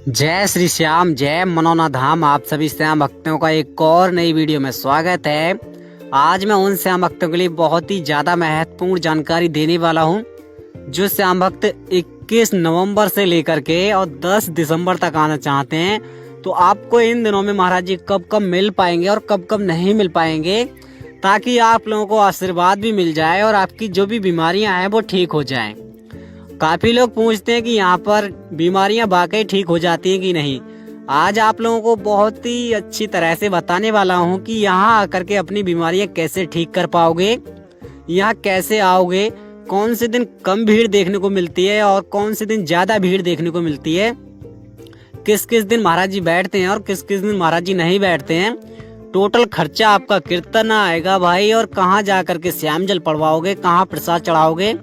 जय श्री श्याम, जय मनोना धाम। आप सभी श्याम भक्तों का एक और नई वीडियो में स्वागत है। आज मैं उन श्याम भक्तों के लिए बहुत ही ज़्यादा महत्वपूर्ण जानकारी देने वाला हूं, जो श्याम भक्त 21 नवंबर से लेकर के और 10 दिसंबर तक आना चाहते हैं। तो आपको इन दिनों में महाराज जी कब कब मिल पाएंगे और कब कब नहीं मिल पाएंगे, ताकि आप लोगों को आशीर्वाद भी मिल जाए और आपकी जो भी बीमारियां हैं वो ठीक हो जाएं। काफ़ी लोग पूछते हैं कि यहाँ पर बीमारियां वाकई ठीक हो जाती हैं कि नहीं। आज आप लोगों को बहुत ही अच्छी तरह से बताने वाला हूँ कि यहाँ आकर के अपनी बीमारियां कैसे ठीक कर पाओगे, यहाँ कैसे आओगे, कौन से दिन कम भीड़ देखने को मिलती है और कौन से दिन ज़्यादा भीड़ देखने को मिलती है, किस किस दिन महाराज जी बैठते हैं और किस किस दिन महाराज जी नहीं बैठते हैं। टोटल खर्चा आपका कितना आएगा भाई, और कहाँ जा करके श्याम जल पड़वाओगे, कहाँ प्रसाद चढ़ाओगे,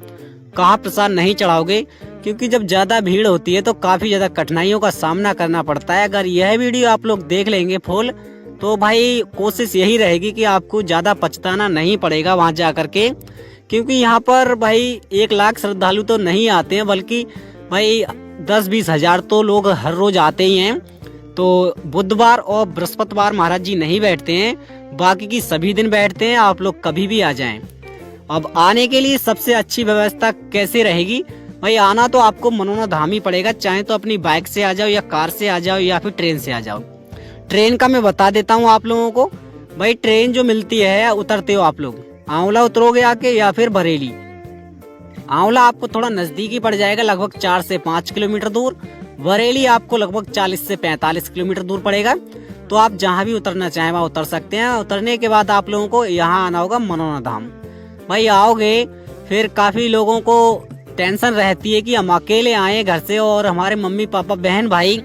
कहाँ प्रसाद नहीं चढ़ाओगे। क्योंकि जब ज़्यादा भीड़ होती है तो काफ़ी ज़्यादा कठिनाइयों का सामना करना पड़ता है। अगर यह वीडियो आप लोग देख लेंगे फुल, तो भाई कोशिश यही रहेगी कि आपको ज़्यादा पछताना नहीं पड़ेगा वहाँ जा करके। क्योंकि यहाँ पर भाई 1 लाख श्रद्धालु तो नहीं आते हैं, बल्कि भाई 10-20 हज़ार तो लोग हर रोज़ आते ही हैं। तो बुधवार और बृहस्पतिवार महाराज जी नहीं बैठते हैं, बाकी की सभी दिन बैठते हैं। आप लोग कभी भी आ जाएं। अब आने के लिए सबसे अच्छी व्यवस्था कैसे रहेगी भाई? आना तो आपको मनोना धाम ही पड़ेगा, चाहे तो अपनी बाइक से आ जाओ या कार से आ जाओ या फिर ट्रेन से आ जाओ। ट्रेन का मैं बता देता हूँ आप लोगों को। भाई ट्रेन जो मिलती है, उतरते हो आप लोग आंवला उतरोगे आके या फिर बरेली। आंवला आपको थोड़ा नजदीकी पड़ जाएगा, लगभग 4 से 5 किलोमीटर दूर। बरेली आपको लगभग 40 से 45 किलोमीटर दूर पड़ेगा। तो आप जहाँ भी उतरना चाहें वहाँ उतर सकते हैं। उतरने के बाद आप लोगों को यहाँ आना होगा मनोना धाम। भाई आओगे, फिर काफ़ी लोगों को टेंशन रहती है कि हम अकेले आए घर से और हमारे मम्मी पापा बहन भाई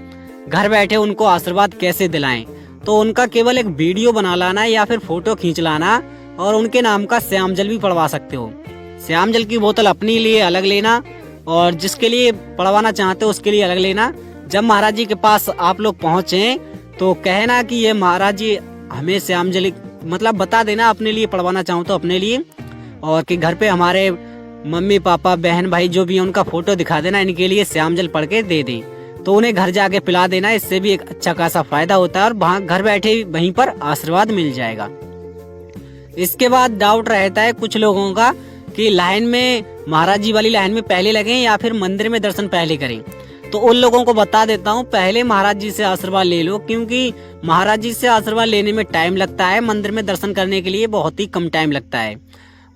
घर बैठे, उनको आशीर्वाद कैसे दिलाएं। तो उनका केवल एक वीडियो बना लाना या फिर फोटो खींच लाना, और उनके नाम का श्याम जल भी पड़वा सकते हो। श्याम जल की बोतल अपने लिए अलग लेना और जिसके लिए पड़वाना चाहते हो उसके लिए अलग लेना। जब महाराज जी के पास आप लोग पहुँचे तो कहना कि ये महाराज जी हमें श्याम जल, मतलब बता देना अपने लिए पड़वाना चाहूँ तो अपने लिए, और कि घर पे हमारे मम्मी पापा बहन भाई जो भी है उनका फोटो दिखा देना, इनके लिए श्याम जल पढ़ के दे दें। तो उन्हें घर जाके पिला देना, इससे भी एक अच्छा खासा फायदा होता है और वहाँ घर बैठे वहीं पर आशीर्वाद मिल जाएगा। इसके बाद डाउट रहता है कुछ लोगों का कि लाइन में, महाराज जी वाली लाइन में पहले लगें या फिर मंदिर में दर्शन पहले करें। तो उन लोगों को बता देता हूँ, पहले महाराज जी से आशीर्वाद ले लो, क्योंकि महाराज जी से आशीर्वाद लेने में टाइम लगता है, मंदिर में दर्शन करने के लिए बहुत ही कम टाइम लगता है।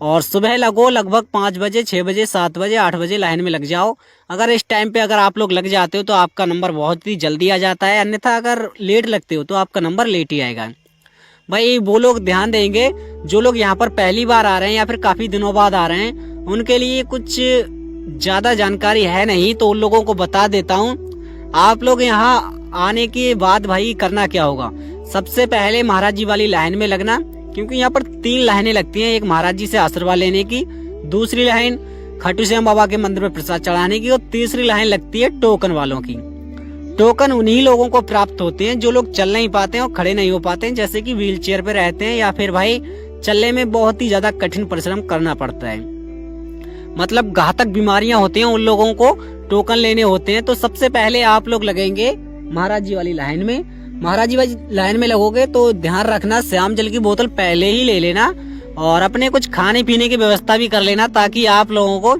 और सुबह लगो, लगभग 5 बजे, 6 बजे, 7 बजे, 8 बजे लाइन में लग जाओ। अगर इस टाइम पे अगर आप लोग लग जाते हो तो आपका नंबर बहुत ही जल्दी आ जाता है, अन्यथा अगर लेट लगते हो तो आपका नंबर लेट ही आएगा। भाई वो लोग ध्यान देंगे जो लोग यहाँ पर पहली बार आ रहे हैं या फिर काफ़ी दिनों बाद आ रहे हैं, उनके लिए कुछ ज़्यादा जानकारी है नहीं, तो उन लोगों को बता देता हूँ। आप लोग यहाँ आने के बाद भाई करना क्या होगा, सबसे पहले महाराज जी वाली लाइन में लगना, क्योंकि यहाँ पर 3 लाइनें लगती हैं। एक महाराज जी से आशीर्वाद लेने की, दूसरी लाइन खाटू श्याम बाबा के मंदिर में प्रसाद चढ़ाने की, और तीसरी लाइन लगती है टोकन वालों की। टोकन उन्हीं लोगों को प्राप्त होते हैं जो लोग चल नहीं पाते हैं और खड़े नहीं हो पाते हैं, जैसे कि व्हील चेयर पे रहते हैं या फिर भाई चलने में बहुत ही ज्यादा कठिन परिश्रम करना पड़ता है, मतलब घातक बीमारियां होती हैं, उन लोगों को टोकन लेने होते हैं। तो सबसे पहले आप लोग लगेंगे महाराज जी वाली लाइन में। महाराज जी वाली लाइन में लगोगे तो ध्यान रखना श्याम जल की बोतल पहले ही ले लेना और अपने कुछ खाने पीने की व्यवस्था भी कर लेना, ताकि आप लोगों को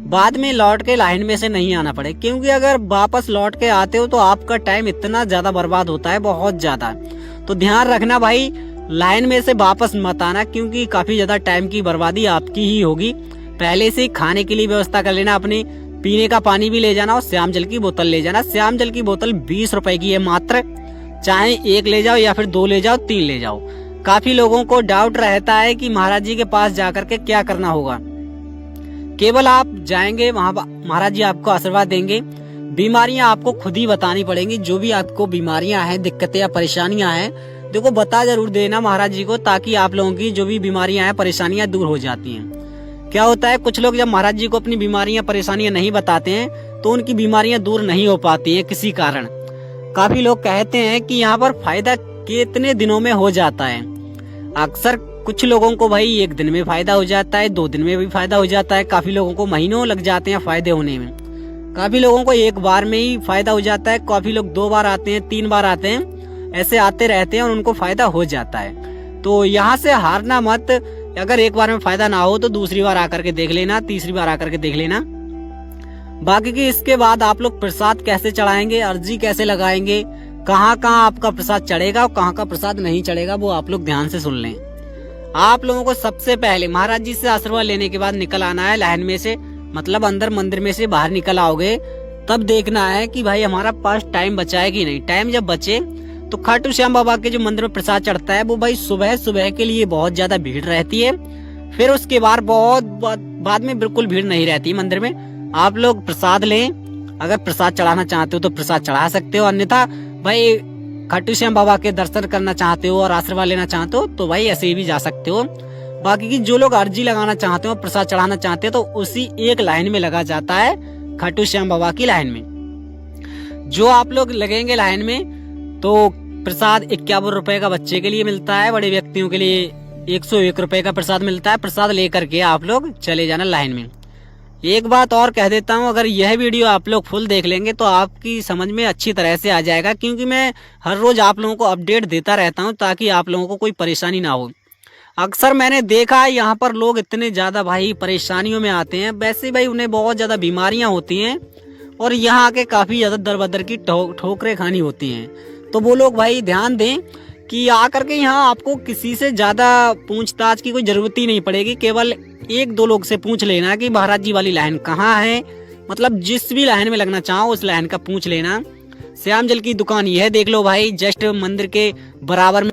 बाद में लौट के लाइन में से नहीं आना पड़े। क्योंकि अगर वापस लौट के आते हो तो आपका टाइम इतना ज्यादा बर्बाद होता है, बहुत ज्यादा। तो ध्यान रखना भाई, लाइन में से वापस मत आना, क्योंकि काफी ज्यादा टाइम की बर्बादी आपकी ही होगी। पहले से खाने के लिए व्यवस्था कर लेना, अपने पीने का पानी भी ले जाना और श्याम जल की बोतल ले जाना। श्याम जल की बोतल 20 रुपए की है मात्र, चाहे 1 ले जाओ या फिर 2 ले जाओ, 3 ले जाओ। काफी लोगों को डाउट रहता है कि महाराज जी के पास जाकर के क्या करना होगा। केवल आप जाएंगे वहां, महाराज जी आपको आशीर्वाद देंगे। बीमारियां आपको खुद ही बतानी पड़ेंगी, जो भी आपको बीमारियां हैं, दिक्कतें या परेशानियां हैं, देखो बता जरूर देना महाराज जी को, ताकि आप लोगों की जो भी बीमारियां हैं, परेशानियां दूर हो जाती हैं। क्या होता है, कुछ लोग जब महाराज जी को अपनी बीमारियां परेशानियां नहीं बताते हैं तो उनकी बीमारियां दूर नहीं हो पाती है किसी कारण। काफी लोग कहते हैं कि यहाँ पर फायदा कितने दिनों में हो जाता है। अक्सर कुछ लोगों को भाई 1 दिन में फायदा हो जाता है, 2 दिन में भी फायदा हो जाता है, काफी लोगों को महीनों लग जाते हैं फायदे होने में। काफी लोगों को एक बार में ही फायदा हो जाता है, काफी लोग 2 बार आते हैं, 3 बार आते हैं, ऐसे आते रहते हैं और उनको फायदा हो जाता है। तो यहाँ से हारना मत। अगर एक बार में फायदा ना हो तो दूसरी बार आकर के देख लेना, तीसरी बार आकर के देख लेना। बाकी की इसके बाद आप लोग प्रसाद कैसे चढ़ाएंगे, अर्जी कैसे लगाएंगे, कहाँ कहाँ आपका प्रसाद चढ़ेगा और कहाँ का प्रसाद नहीं चढ़ेगा, वो आप लोग ध्यान से सुन लें। आप लोगों को सबसे पहले महाराज जी से आशीर्वाद लेने के बाद निकल आना है लाइन में से, मतलब अंदर मंदिर में से बाहर निकल आओगे तब देखना है कि भाई हमारा पास टाइम बचा है कि नहीं। टाइम जब बचे तो खाटू श्याम बाबा के जो मंदिर में प्रसाद चढ़ता है वो भाई सुबह सुबह के लिए बहुत ज्यादा भीड़ रहती है। फिर उसके बाद में बिल्कुल भीड़ नहीं रहती मंदिर में। आप लोग प्रसाद लें, अगर प्रसाद चढ़ाना चाहते हो तो प्रसाद चढ़ा सकते हो, अन्यथा भाई खाटू श्याम बाबा के दर्शन करना चाहते हो और आशीर्वाद लेना चाहते हो तो भाई ऐसे ही भी जा सकते हो। बाकी की जो लोग अर्जी लगाना चाहते हो, प्रसाद चढ़ाना चाहते हो तो उसी एक लाइन में लगा जाता है, खाटू श्याम बाबा की लाइन में। जो आप लोग लगेंगे लाइन में तो प्रसाद 51 रुपए का बच्चे के लिए मिलता है, बड़े व्यक्तियों के लिए 101 रुपए का प्रसाद मिलता है। प्रसाद लेकर के आप लोग चले जाना लाइन में। एक बात और कह देता हूँ, अगर यह वीडियो आप लोग फुल देख लेंगे तो आपकी समझ में अच्छी तरह से आ जाएगा, क्योंकि मैं हर रोज आप लोगों को अपडेट देता रहता हूँ ताकि आप लोगों को कोई परेशानी ना हो। अक्सर मैंने देखा है यहाँ पर लोग इतने ज्यादा भाई परेशानियों में आते हैं, वैसे भाई उन्हें बहुत ज्यादा बीमारियां होती हैं और यहाँ आके काफी ज्यादा दर बदर की ठोकरें खानी होती हैं। तो वो लोग भाई ध्यान दें कि आकर के यहाँ आपको किसी से ज्यादा पूछताछ की कोई जरूरत ही नहीं पड़ेगी। केवल 1-2 लोग से पूछ लेना कि महाराज जी वाली लाइन कहाँ है, मतलब जिस भी लाइन में लगना चाहो उस लाइन का पूछ लेना। श्याम जल की दुकान यह देख लो भाई, जस्ट मंदिर के बराबर में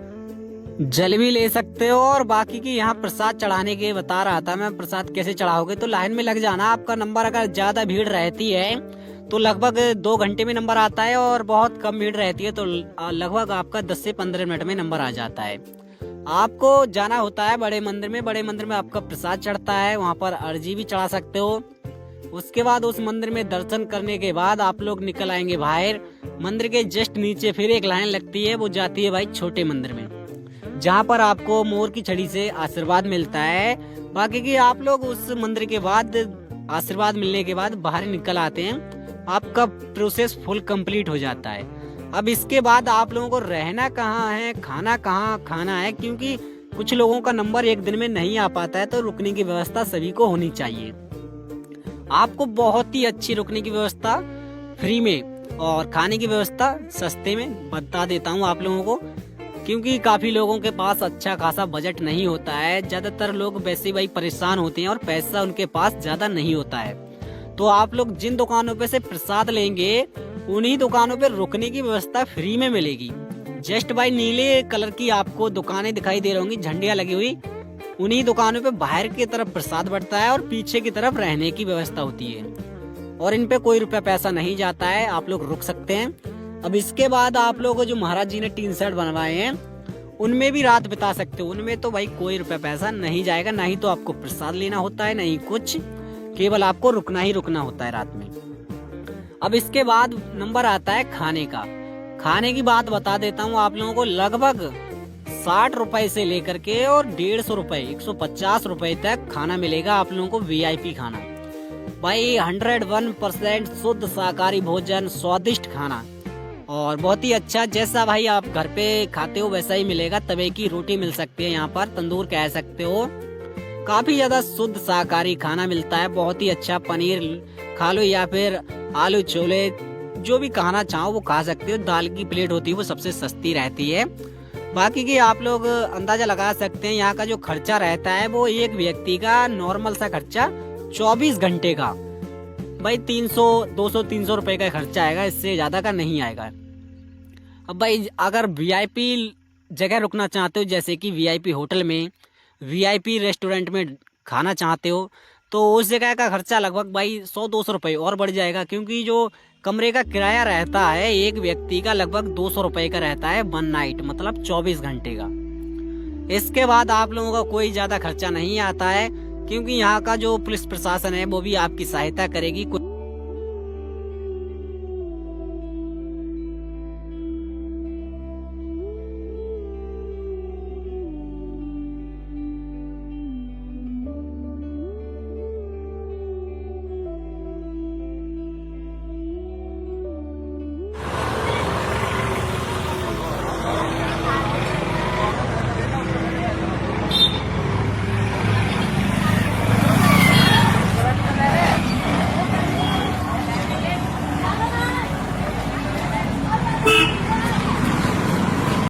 जल भी ले सकते हो। और बाकी की यहाँ प्रसाद चढ़ाने के बता रहा था मैं, प्रसाद कैसे चढ़ाओगे तो लाइन में लग जाना। आपका नंबर अगर ज्यादा भीड़ रहती है तो लगभग 2 घंटे में नंबर आता है, और बहुत कम भीड़ रहती है तो लगभग आपका 10 से 15 मिनट में नंबर आ जाता है। आपको जाना होता है बड़े मंदिर में, बड़े मंदिर में आपका प्रसाद चढ़ता है, वहाँ पर अर्जी भी चढ़ा सकते हो। उसके बाद उस मंदिर में दर्शन करने के बाद आप लोग निकल आएंगे बाहर। मंदिर के जस्ट नीचे फिर एक लाइन लगती है, वो जाती है भाई छोटे मंदिर में, जहाँ पर आपको मोर की छड़ी से आशीर्वाद मिलता है। बाकी की आप लोग उस मंदिर के बाद आशीर्वाद मिलने के बाद बाहर निकल आते हैं, आपका प्रोसेस फुल कंप्लीट हो जाता है। अब इसके बाद आप लोगों को रहना कहाँ है, खाना कहाँ खाना है, क्योंकि कुछ लोगों का नंबर एक दिन में नहीं आ पाता है तो रुकने की व्यवस्था सभी को होनी चाहिए। आपको बहुत ही अच्छी रुकने की व्यवस्था फ्री में और खाने की व्यवस्था सस्ते में बता देता हूँ आप लोगों को, क्योंकि काफी लोगों के पास अच्छा खासा बजट नहीं होता है। ज्यादातर लोग वैसे भाई परेशान होते हैं और पैसा उनके पास ज्यादा नहीं होता है। तो आप लोग जिन दुकानों पे से प्रसाद लेंगे उन्हीं दुकानों पे रुकने की व्यवस्था फ्री में मिलेगी। जस्ट भाई नीले कलर की आपको दुकानें दिखाई दे रही होंगी झंडियां लगी हुई, उन्हीं दुकानों पे बाहर की तरफ प्रसाद बढ़ता है और पीछे की तरफ रहने की व्यवस्था होती है, और इन पे कोई रुपया पैसा नहीं जाता है, आप लोग रुक सकते हैं। अब इसके बाद आप लोग जो महाराज जी ने टीन सेट बनवाए हैं उनमें भी रात बिता सकते हो। उनमें तो भाई कोई रुपया पैसा नहीं जाएगा, ना ही तो आपको प्रसाद लेना होता है, नहीं कुछ, केवल आपको रुकना ही रुकना होता है रात में। अब इसके बाद नंबर आता है खाने का। खाने की बात बता देता हूँ आप लोगों को, लगभग 60 रुपए से लेकर के और 150 रुपए 150 रुपए तक खाना मिलेगा आप लोगों को, VIP खाना भाई। 101% शुद्ध शाकाहारी भोजन, स्वादिष्ट खाना और बहुत ही अच्छा, जैसा भाई आप घर पे खाते हो वैसा ही मिलेगा। तवे की रोटी मिल सकती है, यहाँ पर तंदूर कह सकते हो। काफी ज्यादा शुद्ध शाकाहारी खाना मिलता है, बहुत ही अच्छा। पनीर खा लो या फिर आलू छोले, जो भी खाना चाहो वो खा सकते हो। दाल की प्लेट होती है वो सबसे सस्ती रहती है। बाकी की आप लोग अंदाजा लगा सकते हैं यहाँ का जो खर्चा रहता है वो एक व्यक्ति का नॉर्मल सा खर्चा 24 घंटे का भाई 200-300 रुपए का खर्चा आएगा, इससे ज्यादा का नहीं आएगा। अब भाई अगर VIP जगह रुकना चाहते हो, जैसे कि VIP होटल में, VIP रेस्टोरेंट में खाना चाहते हो, तो उस जगह का खर्चा लगभग भाई 100-200 रुपये और बढ़ जाएगा, क्योंकि जो कमरे का किराया रहता है एक व्यक्ति का लगभग 200 रुपये का रहता है 1 नाइट, मतलब 24 घंटे का। इसके बाद आप लोगों का कोई ज़्यादा खर्चा नहीं आता है, क्योंकि यहाँ का जो पुलिस प्रशासन है वो भी आपकी सहायता करेगी।